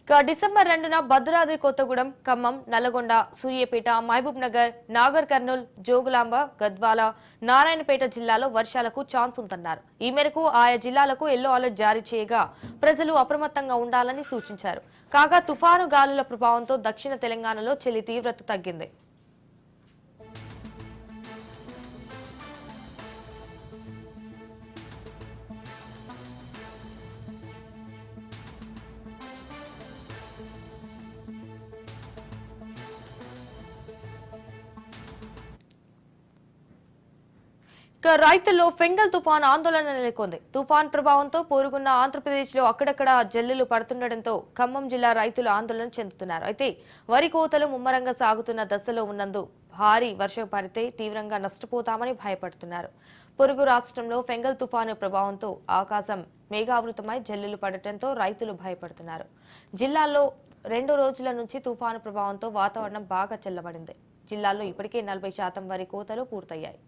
December 2న Bhadradri Kothagudem, Khammam, Nalgonda, Suryapet, Mahabub Nagar, Nagar Kurnool, Jogulamba, Gadwal, Narayanpet జిల్లాలో వర్షాలకు chance ఉందన్నారు. ఈ మేరకు ఆయా జిల్లాలకు ఎల్లో అలర్ట్ జారీ చేయగా ప్రజలు అప్రమత్తంగా ఉండాలని సూచించారు. కాగా తుఫాను గాలుల ప్రభావంతో దక్షిణ తెలంగాణలో చలి తీవ్రత తగ్గింది. రైతుల్లో ఫెంగల్ తుఫాన్ ఆందోళన నెలకొంది. తుఫాన్ ప్రభావంతో పొరుగున్న ఆంధ్రప్రదేశ్లో అక్కడక్కడ జల్లులు పడుతుండటంతో ఖమ్మం జిల్లా రైతులు ఆందోళన చెందుతున్నారు. అయితే వరి కోతలు ముమ్మరంగా సాగుతున్న దశలో ఉన్నందు భారీ వర్షం పడితే తీవ్రంగా నష్టపోతామని భయపడుతున్నారు. పొరుగు రాష్ట్రంలో ఫెంగల్ తుఫాను ప్రభావంతో ఆకాశం మేఘావృతమై జల్లులు పడటంతో రైతులు భయపడుతున్నారు. జిల్లాలో 2 రోజుల నుంచి తుఫాను ప్రభావంతో వాతావరణం బాగా చల్లబడింది. జిల్లాలో ఇప్పటికే 40% వరి కోతలు పూర్తయ్యాయి.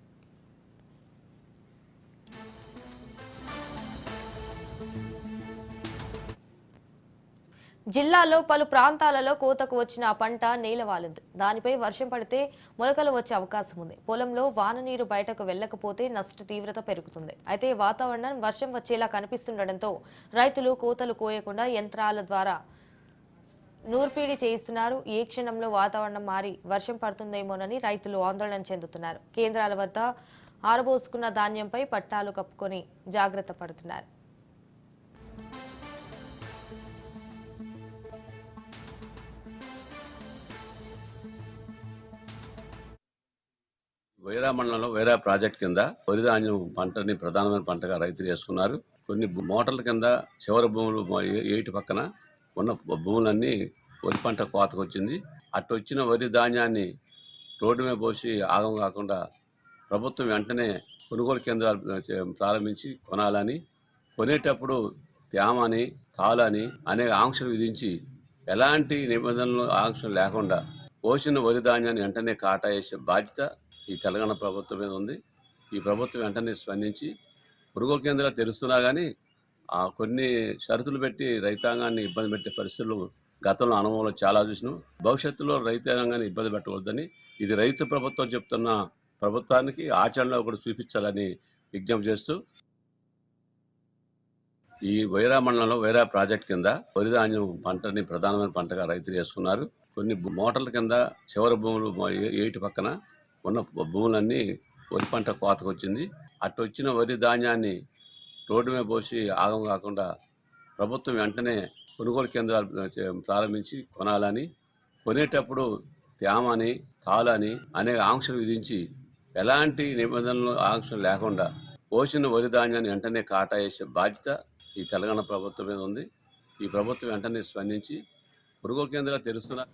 జిల్లాలో పలు ప్రాంతాలలో కోతకు వచ్చిన పంట నేలవాలింది. దానిపై వర్షం పడితే మొలకలు వచ్చే అవకాశం ఉంది. పొలంలో వాన నీరు బయటకు వెళ్లకపోతే నష్ట తీవ్రత పెరుగుతుంది. అయితే వాతావరణం వర్షం వచ్చేలా కనిపిస్తుండటంతో రైతులు కోతలు కోయకుండా యంత్రాల ద్వారా నూర్పిడి చేయిస్తున్నారు. ఏ క్షణంలో వాతావరణం మారి వర్షం పడుతుందేమోనని రైతులు ఆందోళన చెందుతున్నారు. కేంద్రాల వద్ద ఆరబోసుకున్న ధాన్యంపై పట్టాలు కప్పుకొని జాగ్రత్త పడుతున్నారు. వైరా మండలంలో వైరా ప్రాజెక్ట్ కింద వరి ధాన్యం పంటని ప్రధానమైన పంటగా రైతులు వేసుకున్నారు. కొన్ని మోటార్ల కింద చివరి భూములు ఏటి పక్కన ఉన్న భూములన్నీ వరి పంట కోతకు వచ్చింది. అటు వచ్చిన వరి ధాన్యాన్ని రోడ్డు మీద పోసి ఆగం కాకుండా ప్రభుత్వం వెంటనే కొనుగోలు కేంద్రాలు ప్రారంభించి కొనాలని, కొనేటప్పుడు తేమని, తాళని అనేక ఆంక్షలు విధించి ఎలాంటి నిబంధనలు ఆంక్షలు లేకుండా పోసిన వరి ధాన్యాన్ని వెంటనే కాటా వేసే బాధ్యత ఈ తెలంగాణ ప్రభుత్వం మీద ఉంది. ఈ ప్రభుత్వం వెంటనే స్పందించి కొనుగోలు కేంద్రాలు తెరుస్తున్నా కానీ కొన్ని షరతులు పెట్టి రైతాంగాన్ని ఇబ్బంది పెట్టే పరిస్థితులు గతంలో అనుభవంలో చాలా చూసినాం. భవిష్యత్తులో రైతాంగాన్ని ఇబ్బంది పెట్టకూడదని, ఇది రైతు ప్రభుత్వం చెప్తున్న ప్రభుత్వానికి ఆచరణలో కూడా చూపించాలని విజ్ఞప్తి చేస్తూ ఈ వైరా మండలంలో వైరా ప్రాజెక్ట్ కింద వరి ధాన్యం పంటని ప్రధానమైన పంటగా రైతులు వేసుకున్నారు. కొన్ని మోటార్ల కింద చివరి భూములు ఏటి పక్కన ఉన్న భూములన్నీ వరి పంట కోతకు వచ్చింది. అటు వచ్చిన వరి ధాన్యాన్ని రోడ్డు మీద పోసి ఆగం కాకుండా ప్రభుత్వం వెంటనే కొనుగోలు కేంద్రాలు ప్రారంభించి కొనాలని, కొనేటప్పుడు తేమని, తాళని అనేక ఆంక్షలు విధించి ఎలాంటి నిబంధనలు ఆంక్షలు లేకుండా పోసిన వరి ధాన్యాన్ని వెంటనే కాటా వేసే బాధ్యత ఈ తెలంగాణ ప్రభుత్వం మీద ఉంది. ఈ ప్రభుత్వం వెంటనే స్పందించి కొనుగోలు కేంద్రాలు తెరుస్తున్నారు.